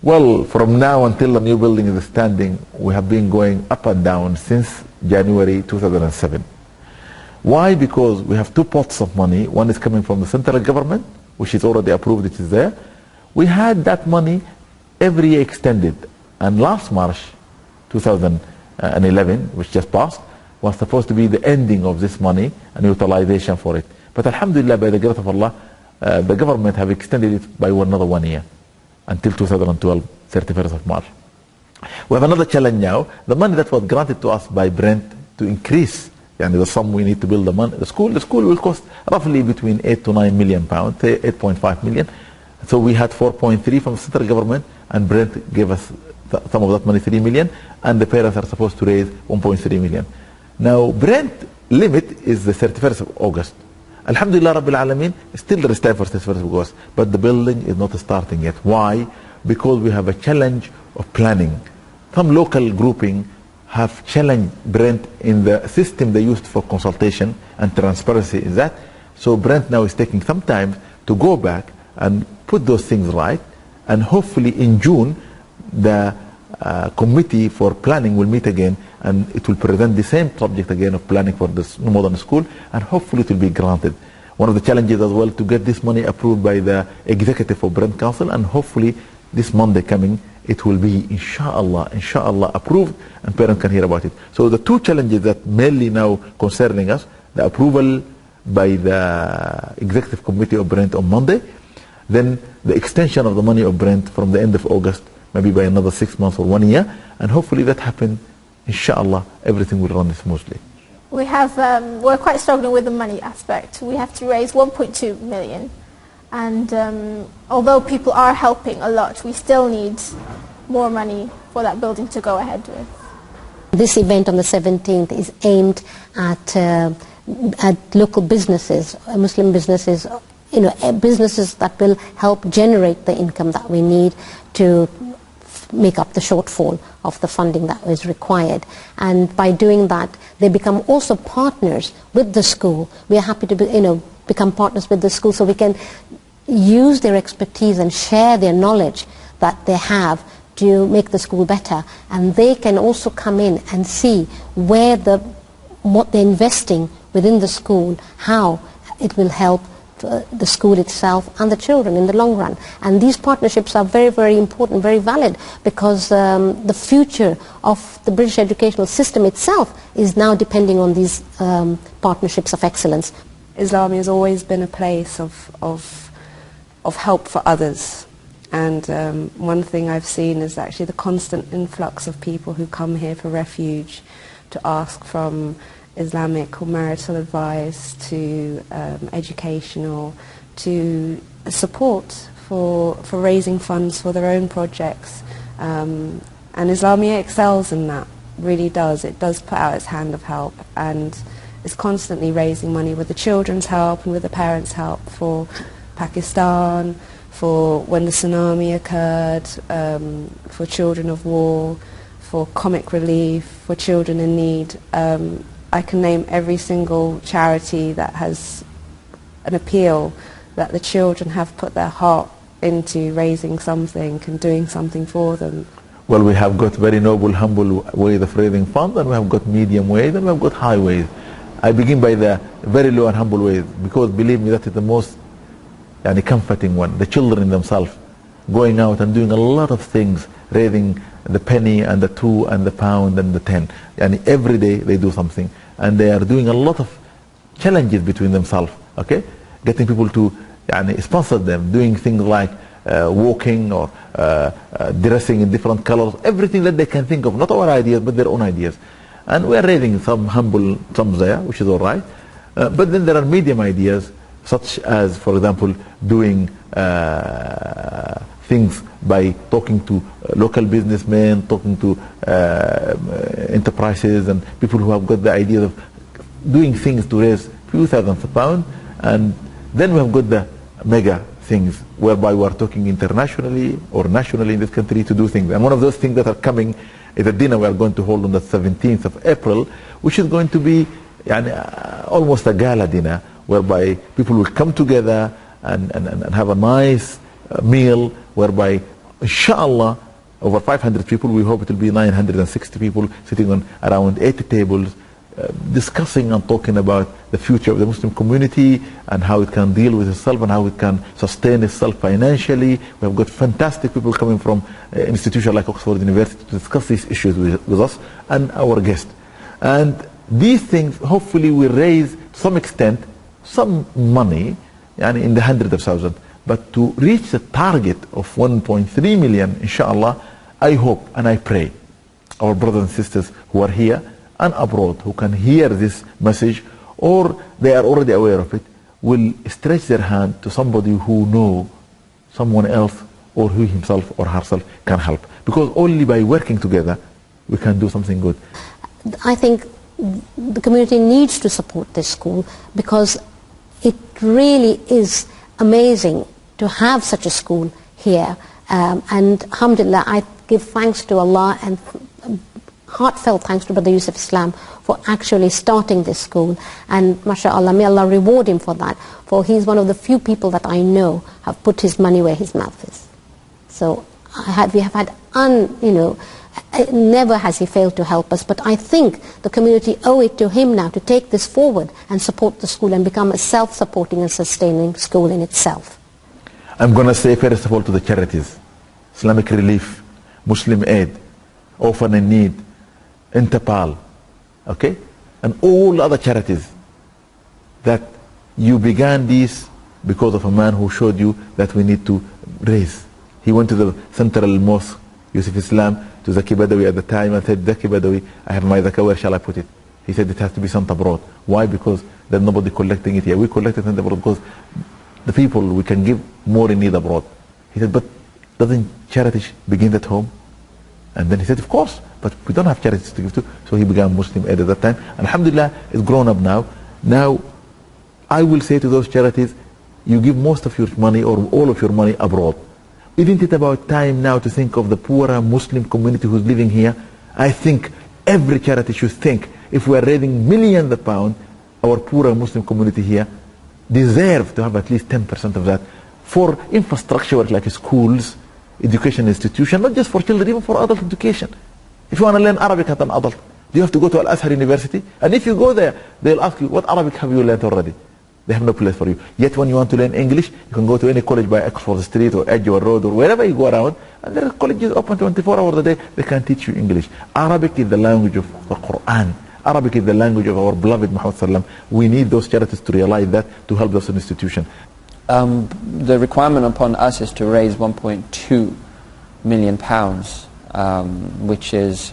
Well, from now until the new building is standing, we have been going up and down since January 2007. Why? Because we have two pots of money. One is coming from the central government, which is already approved, it is there. We had that money every year extended. And last March 2011, which just passed, was supposed to be the ending of this money and utilization for it. But alhamdulillah, by the grace of Allah, the government have extended it by another 1 year until 2012, 31st of March. We have another challenge now. The money that was granted to us by Brent to increase the sum we need to build the school will cost roughly between 8 to 9 million pounds, 8.5 million. So we had 4.3 from the central government, and Brent gave us some of that money, 3 million, and the parents are supposed to raise 1.3 million. Now, Brent limit is the 31st of August. Alhamdulillah Rabbil Alameen, still there is time for 31st of August, but the building is not starting yet. Why? Because we have a challenge of planning. Some local grouping have challenged Brent in the system they used for consultation and transparency is that. So Brent now is taking some time to go back and put those things right, and hopefully in June the committee for planning will meet again, and it will present the same subject again of planning for this modern school, and hopefully it will be granted. One of the challenges as well to get this money approved by the executive of Brent Council, and hopefully this Monday coming it will be inshallah approved and parents can hear about it. So the two challenges that mainly now concerning us, the approval by the executive committee of Brent on Monday, then the extension of the money of Brent from the end of August, maybe by another 6 months or 1 year, and hopefully that happens, inshallah, everything will run smoothly. We're quite struggling with the money aspect. We have to raise 1.2 million, and although people are helping a lot, we still need more money for that building to go ahead with. This event on the 17th is aimed at local businesses, Muslim businesses, businesses that will help generate the income that we need to make up the shortfall of the funding that is required. And by doing that, they become also partners with the school. We are happy to become partners with the school, so we can use their expertise and share their knowledge that they have to make the school better. And they can also come in and see what they're investing within the school, how it will help the school itself and the children in the long run. And these partnerships are very, very important, very valid, because the future of the British educational system itself is now depending on these partnerships of excellence. Islamia has always been a place of help for others, and one thing I've seen is actually the constant influx of people who come here for refuge to ask from Islamic or marital advice to educational, to support for raising funds for their own projects, and Islamia excels in that, really does. It does put out its hand of help and is constantly raising money with the children's help and with the parents' help for Pakistan, for when the tsunami occurred, for children of war, for comic relief, for children in need. I can name every single charity that has an appeal that the children have put their heart into raising something and doing something for them. Well, we have got very noble, humble ways of raising funds, and we have got medium ways, and we have got high ways. I begin by the very low and humble ways, because believe me, that is the most comforting one. The children themselves going out and doing a lot of things, raising the penny and the 2 and the pound and the 10, and every day they do something, and they are doing a lot of challenges between themselves, getting people to sponsor them, doing things like walking or dressing in different colors, everything that they can think of, not our ideas but their own ideas. And we are raising some humble sums there, which is all right, but then there are medium ideas, such as, for example, doing things by talking to local businessmen, talking to enterprises and people who have got the idea of doing things to raise few thousands of pounds. And then we have got the mega things, whereby we are talking internationally or nationally in this country to do things. And one of those things that are coming is a dinner we are going to hold on the 17th of April, which is going to be almost a gala dinner, whereby people will come together and have a nice meal, whereby Inshallah, over 500 people, we hope it will be 960 people sitting on around 80 tables, discussing and talking about the future of the Muslim community and how it can deal with itself and how it can sustain itself financially. We have got fantastic people coming from institutions like Oxford University to discuss these issues with us and our guests. And these things hopefully will raise, to some extent, some money, in the hundreds of thousands. But to reach the target of 1.3 million, inshallah, I hope and I pray our brothers and sisters who are here and abroad, who can hear this message, or they are already aware of it, will stretch their hand to somebody who knows someone else, or who himself or herself can help. Because only by working together, we can do something good. I think the community needs to support this school, because it really is amazing to have such a school here. And alhamdulillah, I give thanks to Allah and heartfelt thanks to Brother Yusuf Islam for actually starting this school. And mashallah, may Allah reward him for that, for he's one of the few people that I know have put his money where his mouth is. So we have had, never has he failed to help us, but I think the community owe it to him now to take this forward and support the school and become a self-supporting and sustaining school in itself. I'm going to say first of all to the charities, Islamic Relief, Muslim Aid, Orphan in Need, Interpal, okay, and all other charities, that you began this because of a man who showed you that we need to raise. He went to the central mosque, Yusuf Islam, to Zaki Badawi at the time, and said, Zaki Badawi, I have my zakah, where shall I put it? He said it has to be sent abroad. Why? Because there's nobody collecting it here. We collect it abroad because the people, we can give more in need abroad. He said, but doesn't charity begin at home? And then he said, of course, but we don't have charities to give to. So he began Muslim Aid at that time. And alhamdulillah, it's grown up now. Now, I will say to those charities, you give most of your money or all of your money abroad. Isn't it about time now to think of the poorer Muslim community who's living here? I think every charity should think, if we are raising millions of pounds, our poorer Muslim community here deserve to have at least 10% of that for infrastructure work like schools, education institution, not just for children, even for adult education. If you want to learn Arabic as an adult, you have to go to Al-Azhar University, and if you go there, they'll ask you, what Arabic have you learned already? They have no place for you. Yet when you want to learn English, you can go to any college by Oxford Street or Edgware Road or wherever you go around, and there are colleges open 24 hours a day, they can teach you English. Arabic is the language of the Quran. Arabic is the language of our beloved Muhammad Sallam. We need those charities to realize that, to help those institutions. The requirement upon us is to raise 1.2 million pounds, which is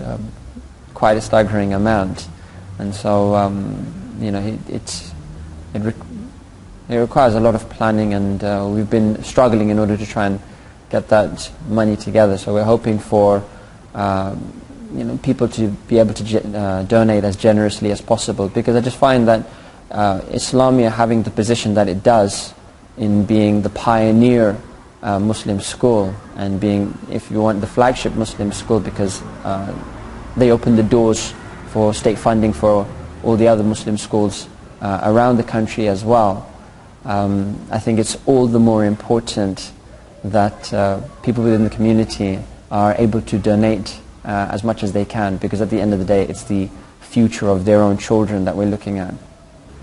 quite a staggering amount, and so it requires a lot of planning, and we've been struggling in order to try and get that money together. So we're hoping for people to be able to donate as generously as possible, because I just find that Islamia, having the position that it does in being the pioneer Muslim school and being, if you want, the flagship Muslim school, because they open the doors for state funding for all the other Muslim schools around the country as well. I think it's all the more important that people within the community are able to donate as much as they can, because at the end of the day it's the future of their own children that we're looking at.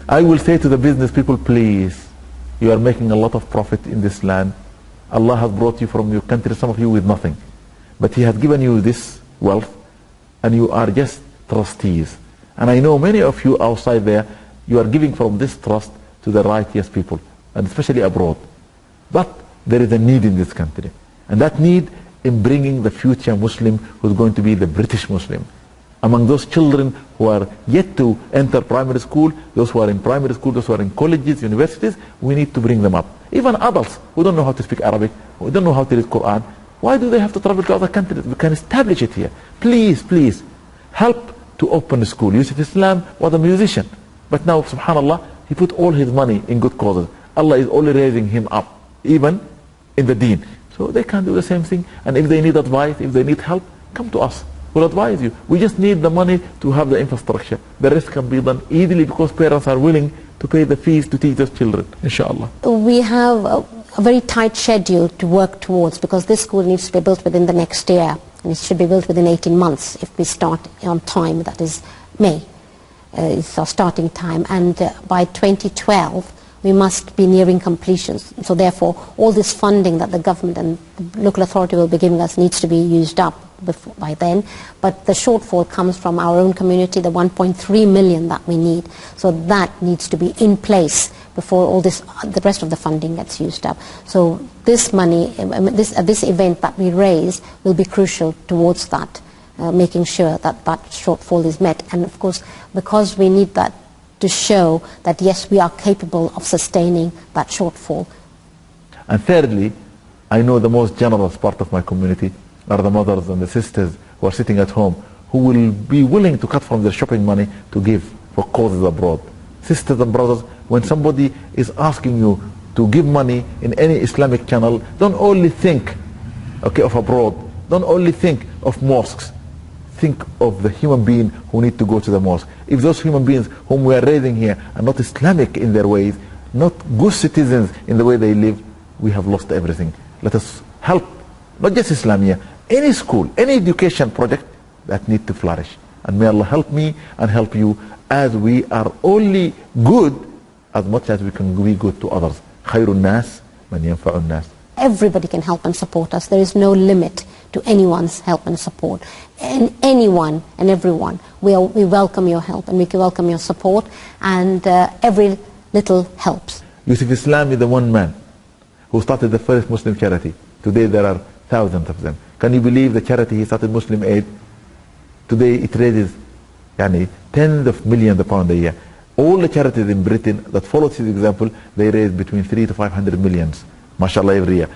I will say to the business people, please, you are making a lot of profit in this land. Allah has brought you from your country, some of you with nothing, but He has given you this wealth, and you are just trustees. And I know many of you outside there, you are giving from this trust to the righteous people, and especially abroad. But there is a need in this country, and that need in bringing the future Muslim who's going to be the British Muslim. Among those children who are yet to enter primary school, those who are in primary school, those who are in colleges, universities, we need to bring them up. Even adults who don't know how to speak Arabic, who don't know how to read Quran, why do they have to travel to other countries? We can establish it here. Please, please, help to open the school. Yusuf Islam was a musician, but now, subhanallah, he put all his money in good causes. Allah is only raising him up, even in the deen. So they can do the same thing, and if they need advice, if they need help, come to us. We'll advise you. We just need the money to have the infrastructure. The rest can be done easily because parents are willing to pay the fees to teach those children, inshallah. We have a very tight schedule to work towards, because this school needs to be built within the next year, and it should be built within 18 months if we start on time, that is May. It's our starting time, and by 2012 we must be nearing completion. So therefore, all this funding that the government and the local authority will be giving us needs to be used up by then. But the shortfall comes from our own community, the 1.3 million that we need. So that needs to be in place before all this, the rest of the funding gets used up. So this money, this event that we raise will be crucial towards that, making sure that that shortfall is met. And of course, because we need that to show that yes, we are capable of sustaining that shortfall. And thirdly, I know the most generous part of my community are the mothers and the sisters who are sitting at home, who will be willing to cut from their shopping money to give for causes abroad. Sisters and brothers, when somebody is asking you to give money in any Islamic channel, don't only think, okay, of abroad, don't only think of mosques. Think of the human being who need to go to the mosque. If those human beings whom we are raising here are not Islamic in their ways, not good citizens in the way they live, we have lost everything. Let us help, not just Islamia, any school, any education project that need to flourish. And may Allah help me and help you, as we are only good as much as we can be good to others. Khairun nas man yanfa'un nas. Everybody can help and support us. There is no limit to anyone's help and support. And anyone and everyone, we welcome your help and we welcome your support, and every little helps. Yusuf Islam is the one man who started the first Muslim charity. Today there are thousands of them. Can you believe the charity he started, Muslim Aid? Today it raises tens of millions of pounds a year. All the charities in Britain that followed his example, they raise between 300 to 500 millions, mashallah, every year.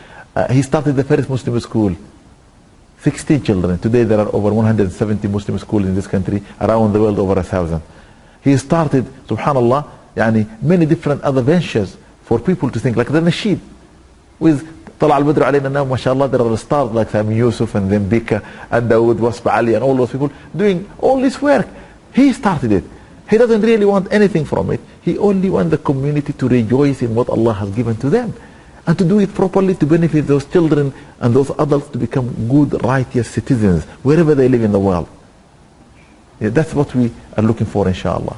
He started the first Muslim school, 16 children. Today there are over 170 Muslim schools in this country, around the world over 1,000. He started, subhanallah, many different other ventures for people to think, like the Nasheed. With Tala al-Badr alayna now, mashallah, there are stars like Sami Yusuf and then Bika and Dawood, Wasfa Ali and all those people doing all this work. He started it. He doesn't really want anything from it. He only wants the community to rejoice in what Allah has given to them, and to do it properly to benefit those children and those adults to become good, righteous citizens wherever they live in the world. That's what we are looking for, inshallah.